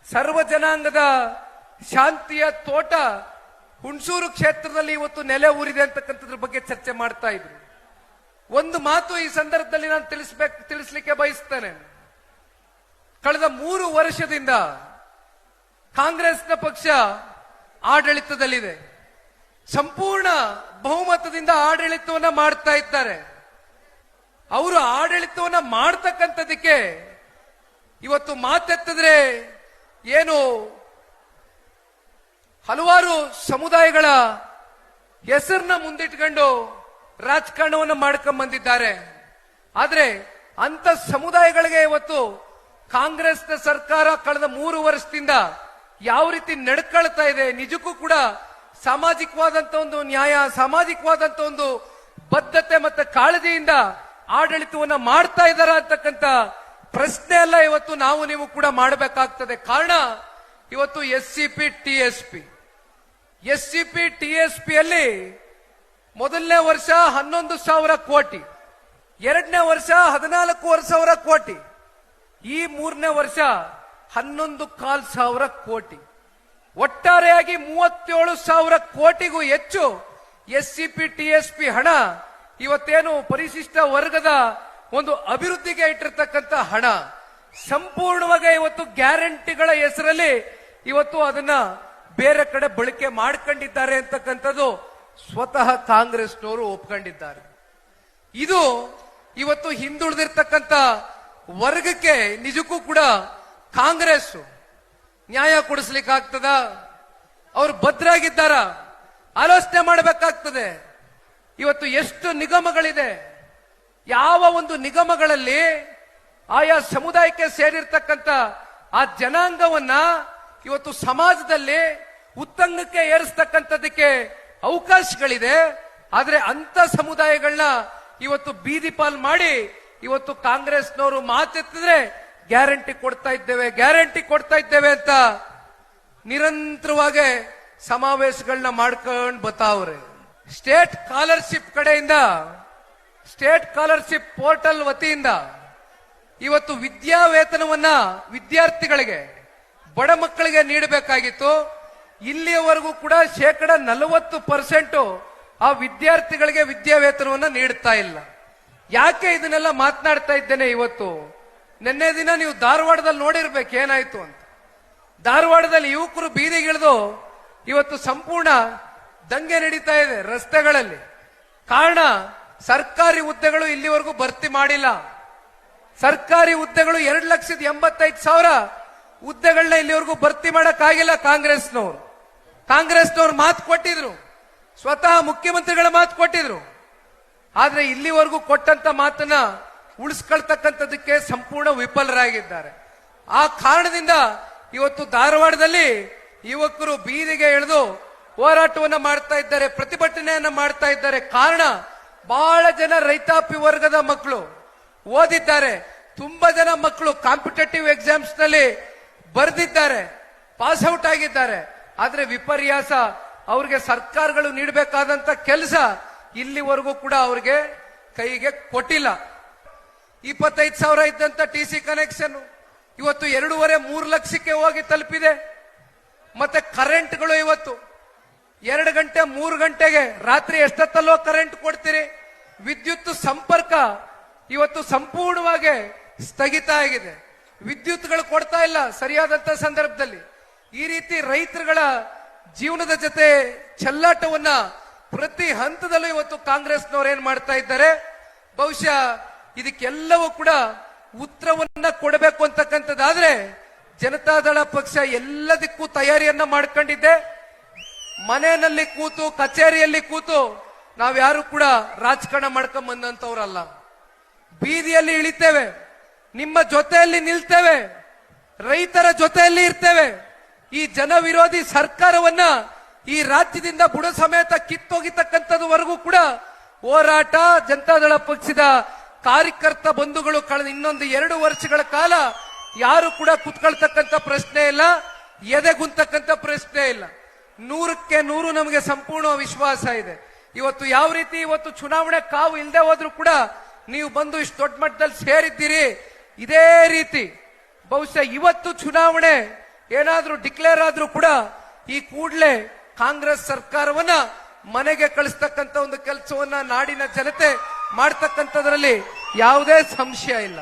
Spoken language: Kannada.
ಸರ್ವ ಜನಾಂಗದ ಶಾಂತಿಯ ತೋಟ ಹುಣಸೂರು ಕ್ಷೇತ್ರದಲ್ಲಿ ಇವತ್ತು ನೆಲೆ ಊರಿದೆ ಅಂತಕ್ಕಂಥದ್ರ ಬಗ್ಗೆ ಚರ್ಚೆ ಮಾಡ್ತಾ ಇದ್ರು. ಒಂದು ಮಾತು ಈ ಸಂದರ್ಭದಲ್ಲಿ ನಾನು ತಿಳಿಸ್ಲಿಕ್ಕೆ ಬಯಸ್ತೇನೆ. ಕಳೆದ 3 ವರ್ಷದಿಂದ ಕಾಂಗ್ರೆಸ್ನ ಪಕ್ಷ ಆಡಳಿತದಲ್ಲಿದೆ. ಸಂಪೂರ್ಣ ಬಹುಮತದಿಂದ ಆಡಳಿತವನ್ನ ಮಾಡ್ತಾ ಇದ್ದಾರೆ. ಅವರು ಆಡಳಿತವನ್ನ ಮಾಡ್ತಕ್ಕಂಥದಕ್ಕೆ ಇವತ್ತು ಮಾತೆತ್ತಿದ್ರೆ ಏನು ಹಲವಾರು ಸಮುದಾಯಗಳ ಹೆಸರನ್ನ ಮುಂದಿಟ್ಕೊಂಡು ರಾಜಕಾರಣವನ್ನು ಮಾಡ್ಕೊಂಡ್ ಬಂದಿದ್ದಾರೆ. ಆದ್ರೆ ಅಂತ ಸಮುದಾಯಗಳಿಗೆ ಇವತ್ತು ಕಾಂಗ್ರೆಸ್ನ ಸರ್ಕಾರ ಕಳೆದ 3 ವರ್ಷದಿಂದ ಯಾವ ರೀತಿ ನಡ್ಕೊಳ್ತಾ ಇದೆ, ನಿಜಕ್ಕೂ ಕೂಡ ಸಾಮಾಜಿಕವಾದಂತ ಒಂದು ನ್ಯಾಯ, ಸಾಮಾಜಿಕವಾದಂತ ಒಂದು ಬದ್ಧತೆ ಮತ್ತೆ ಕಾಳಜಿಯಿಂದ ಆಡಳಿತವನ್ನ ಮಾಡ್ತಾ ಇದ್ದಾರ ಅಂತಕ್ಕಂಥ ಪ್ರಶ್ನೆ ಎಲ್ಲ ಇವತ್ತು ನಾವು ನೀವು ಕೂಡ ಮಾಡಬೇಕಾಗ್ತದೆ. ಕಾರಣ ಇವತ್ತು ಎಸ್ಸಿಪಿ ಟಿಎಸ್ಪಿ ಅಲ್ಲಿ ಮೊದಲನೇ ವರ್ಷ 11,000 ಕೋಟಿ, ಎರಡನೇ ವರ್ಷ 14,000 ಕೋಟಿ, ಈ 3ನೇ ವರ್ಷ 11,500 ಕೋಟಿ, ಒಟ್ಟಾರೆಯಾಗಿ 37,000 ಕೋಟಿಗೂ ಹೆಚ್ಚು ಎಸ್ಸಿಪಿ ಟಿಎಸ್ಪಿ ಹಣ ಇವತ್ತೇನು ಪರಿಶಿಷ್ಟ ವರ್ಗದ ಒಂದು ಅಭಿವೃದ್ಧಿಗೆ ಇಟ್ಟಿರ್ತಕ್ಕಂಥ ಹಣ ಸಂಪೂರ್ಣವಾಗಿ ಇವತ್ತು ಗ್ಯಾರಂಟಿಗಳ ಹೆಸರಲ್ಲಿ ಇವತ್ತು ಅದನ್ನ ಬೇರೆ ಕಡೆ ಬಳಕೆ ಮಾಡ್ಕೊಂಡಿದ್ದಾರೆ ಅಂತಕ್ಕಂಥದ್ದು ಸ್ವತಃ ಕಾಂಗ್ರೆಸ್ನವರು ಒಪ್ಕೊಂಡಿದ್ದಾರೆ. ಇದು ಇವತ್ತು ಹಿಂದುಳಿದಿರ್ತಕ್ಕಂಥ ವರ್ಗಕ್ಕೆ ನಿಜಕ್ಕೂ ಕೂಡ ಕಾಂಗ್ರೆಸ್ ನ್ಯಾಯ ಕೊಡಿಸ್ಲಿಕ್ಕಾಗ್ತದ? ಅವರು ಭದ್ರಾಗಿದ್ದಾರ? ಆಲೋಚನೆ ಮಾಡಬೇಕಾಗ್ತದೆ. ಇವತ್ತು ಎಷ್ಟು ನಿಗಮಗಳಿದೆ, ಯಾವ ಒಂದು ನಿಗಮಗಳಲ್ಲಿ ಆಯಾ ಸಮುದಾಯಕ್ಕೆ ಸೇರಿರ್ತಕ್ಕಂಥ ಆ ಜನಾಂಗವನ್ನ ಇವತ್ತು ಸಮಾಜದಲ್ಲಿ ಉತ್ತಂಗಕ್ಕೆ ಏರಿಸ್ತಕ್ಕಂಥದಕ್ಕೆ ಅವಕಾಶಗಳಿದೆ. ಆದ್ರೆ ಅಂತ ಸಮುದಾಯಗಳನ್ನ ಇವತ್ತು ಬೀದಿ ಪಾಲ್ ಮಾಡಿ ಇವತ್ತು ಕಾಂಗ್ರೆಸ್ನವರು ಮಾತೆತ್ತಿದ್ರೆ ಗ್ಯಾರಂಟಿ ಕೊಡ್ತಾ ಇದ್ದೇವೆ ಅಂತ ನಿರಂತರವಾಗಿ ಸಮಾವೇಶಗಳನ್ನ ಮಾಡ್ಕೊಂಡು ಬತಾವ್ರೆ. ಸ್ಟೇಟ್ ಸ್ಕಾಲರ್ಶಿಪ್ ಪೋರ್ಟಲ್ ವತಿಯಿಂದ ಇವತ್ತು ವಿದ್ಯಾವೇತನವನ್ನ ವಿದ್ಯಾರ್ಥಿಗಳಿಗೆ, ಬಡ ಮಕ್ಕಳಿಗೆ ನೀಡಬೇಕಾಗಿತ್ತು. ಇಲ್ಲಿಯವರೆಗೂ ಕೂಡ 40% ಆ ವಿದ್ಯಾರ್ಥಿಗಳಿಗೆ ವಿದ್ಯಾವೇತನವನ್ನ ನೀಡ್ತಾ ಇಲ್ಲ. ಯಾಕೆ ಇದನ್ನೆಲ್ಲ ಮಾತನಾಡ್ತಾ ಇದ್ದೇನೆ? ಇವತ್ತು ನಿನ್ನೆ ದಿನ ನೀವು ಧಾರವಾಡದಲ್ಲಿ ನೋಡಿರ್ಬೇಕು ಏನಾಯ್ತು ಅಂತ. ಧಾರವಾಡದಲ್ಲಿ ಯುವಕರು ಬೀದಿಗಿಳಿದು ಇವತ್ತು ಸಂಪೂರ್ಣ ದಂಗೆ ನಡೀತಾ ಇದೆ ರಸ್ತೆಗಳಲ್ಲಿ. ಕಾರಣ ಸರ್ಕಾರಿ ಹುದ್ದೆಗಳು ಇಲ್ಲಿವರೆಗೂ ಭರ್ತಿ ಮಾಡಿಲ್ಲ. ಸರ್ಕಾರಿ ಹುದ್ದೆಗಳು 2,85,000 ಹುದ್ದೆಗಳನ್ನ ಇಲ್ಲಿವರೆಗೂ ಭರ್ತಿ ಮಾಡಕ್ಕಾಗಿಲ್ಲ. ಕಾಂಗ್ರೆಸ್ನವ್ರು ಮಾತು ಕೊಟ್ಟಿದ್ರು, ಸ್ವತಃ ಮುಖ್ಯಮಂತ್ರಿಗಳ ಮಾತು ಕೊಟ್ಟಿದ್ರು. ಆದ್ರೆ ಇಲ್ಲಿವರೆಗೂ ಕೊಟ್ಟಂತ ಮಾತನ್ನ ಉಳಿಸ್ಕೊಳ್ತಕ್ಕಂಥದಕ್ಕೆ ಸಂಪೂರ್ಣ ವಿಫಲರಾಗಿದ್ದಾರೆ. ಆ ಕಾರಣದಿಂದ ಇವತ್ತು ಧಾರವಾಡದಲ್ಲಿ ಯುವಕರು ಬೀದಿಗೆ ಇಳಿದು ಹೋರಾಟವನ್ನ ಮಾಡ್ತಾ ಇದ್ದಾರೆ, ಪ್ರತಿಭಟನೆಯನ್ನ ಮಾಡ್ತಾ ಇದ್ದಾರೆ. ಕಾರಣ ಬಹಳ ಜನ ರೈತಾಪಿ ವರ್ಗದ ಮಕ್ಕಳು ಓದಿದ್ದಾರೆ, ತುಂಬಾ ಜನ ಮಕ್ಕಳು ಕಾಂಪಿಟೇಟಿವ್ ಎಕ್ಸಾಮ್ಸ್ ನಲ್ಲಿ ಬರೆದಿದ್ದಾರೆ, ಪಾಸ್ ಔಟ್ ಆಗಿದ್ದಾರೆ. ಆದ್ರೆ ವಿಪರ್ಯಾಸ, ಅವ್ರಿಗೆ ಸರ್ಕಾರಗಳು ನೀಡಬೇಕಾದಂತ ಕೆಲಸ ಇಲ್ಲಿವರೆಗೂ ಕೂಡ ಅವ್ರಿಗೆ ಕೈಗೆ ಕೊಟ್ಟಿಲ್ಲ. 25,000 ಇದ್ದಂತ ಟಿಸಿ ಕನೆಕ್ಷನ್ ಇವತ್ತು 2.5-3 ಲಕ್ಷಕ್ಕೆ ಹೋಗಿ ತಲುಪಿದೆ. ಮತ್ತೆ ಕರೆಂಟ್ಗಳು ಇವತ್ತು 2 ಗಂಟೆ 3 ಗಂಟೆಗೆ ರಾತ್ರಿ ಎಷ್ಟೊತ್ತಲ್ಲೋ ಕರೆಂಟ್ ಕೊಡ್ತೀರಿ. ವಿದ್ಯುತ್ ಸಂಪರ್ಕ ಇವತ್ತು ಸಂಪೂರ್ಣವಾಗಿ ಸ್ಥಗಿತ ಆಗಿದೆ. ವಿದ್ಯುತ್ಗಳು ಕೊಡ್ತಾ ಇಲ್ಲ ಸರಿಯಾದಂತ ಸಂದರ್ಭದಲ್ಲಿ. ಈ ರೀತಿ ರೈತರುಗಳ ಜೀವನದ ಜೊತೆ ಚೆಲ್ಲಾಟವನ್ನ ಪ್ರತಿ ಹಂತದಲ್ಲೂ ಇವತ್ತು ಕಾಂಗ್ರೆಸ್ನವ್ರು ಏನ್ ಮಾಡ್ತಾ ಇದ್ದಾರೆ? ಬಹುಶಃ ಇದಕ್ಕೆಲ್ಲವೂ ಕೂಡ ಉತ್ತರವನ್ನ ಕೊಡಬೇಕು ಅಂತಕ್ಕಂಥದ್ದಾದ್ರೆ ಜನತಾದಳ ಪಕ್ಷ ಎಲ್ಲದಕ್ಕೂ ತಯಾರಿಯನ್ನ ಮಾಡ್ಕೊಂಡಿದ್ದೆ. ಮನೆಯಲ್ಲಿ ಕೂತು, ಕಚೇರಿಯಲ್ಲಿ ಕೂತು ನಾವ್ಯಾರು ಕೂಡ ರಾಜಕಾರಣ ಮಾಡ್ಕೊಂಡ್ ಬಂದಂತವ್ರಲ್ಲ. ಬೀದಿಯಲ್ಲಿ ಇಳಿತೇವೆ, ನಿಮ್ಮ ಜೊತೆಯಲ್ಲಿ ನಿಲ್ತೇವೆ, ರೈತರ ಜೊತೆಯಲ್ಲಿ ಇರ್ತೇವೆ. ಈ ಜನ ವಿರೋಧಿ ಸರ್ಕಾರವನ್ನ ಈ ರಾಜ್ಯದಿಂದ ಬುಡ ಸಮೇತ ಕಿತ್ತೋಗಿತಕ್ಕಂಥದ್ವರೆಗೂ ಕೂಡ ಹೋರಾಟ ಜನತಾದಳ ಪಕ್ಷದ ಕಾರ್ಯಕರ್ತ ಬಂಧುಗಳು ಕಳೆದ ಇನ್ನೊಂದು 2 ವರ್ಷಗಳ ಕಾಲ ಯಾರು ಕೂಡ ಕುತ್ಕೊಳ್ತಕ್ಕಂಥ ಪ್ರಶ್ನೆ ಇಲ್ಲ, ಎದೆಗುಂತಕ್ಕಂಥ ಪ್ರಶ್ನೆ ಇಲ್ಲ. 100ಕ್ಕೆ 100 ನಮಗೆ ಸಂಪೂರ್ಣ ವಿಶ್ವಾಸ ಇದೆ. ಇವತ್ತು ಯಾವ ರೀತಿ ಇವತ್ತು ಚುನಾವಣೆ ಕಾವು ಇಲ್ಲದೆ ಹೋದ್ರೂ ಕೂಡ ನೀವು ಬಂದು ಇಷ್ಟು ದೊಡ್ಡ ಮಟ್ಟದಲ್ಲಿ ಸೇರಿದ್ದೀರಿ. ಇದೇ ರೀತಿ ಬಹುಶಃ ಇವತ್ತು ಚುನಾವಣೆ ಏನಾದ್ರೂ ಡಿಕ್ಲೇರ್ ಆದ್ರೂ ಕೂಡ ಈ ಕೂಡಲೇ ಕಾಂಗ್ರೆಸ್ ಸರ್ಕಾರವನ್ನ ಮನೆಗೆ ಕಳಿಸ್ತಕ್ಕಂತ ಒಂದು ಕೆಲಸವನ್ನ ನಾಡಿನ ಜನತೆ ಮಾಡ್ತಕ್ಕಂಥದ್ರಲ್ಲಿ ಯಾವುದೇ ಸಂಶಯ ಇಲ್ಲ.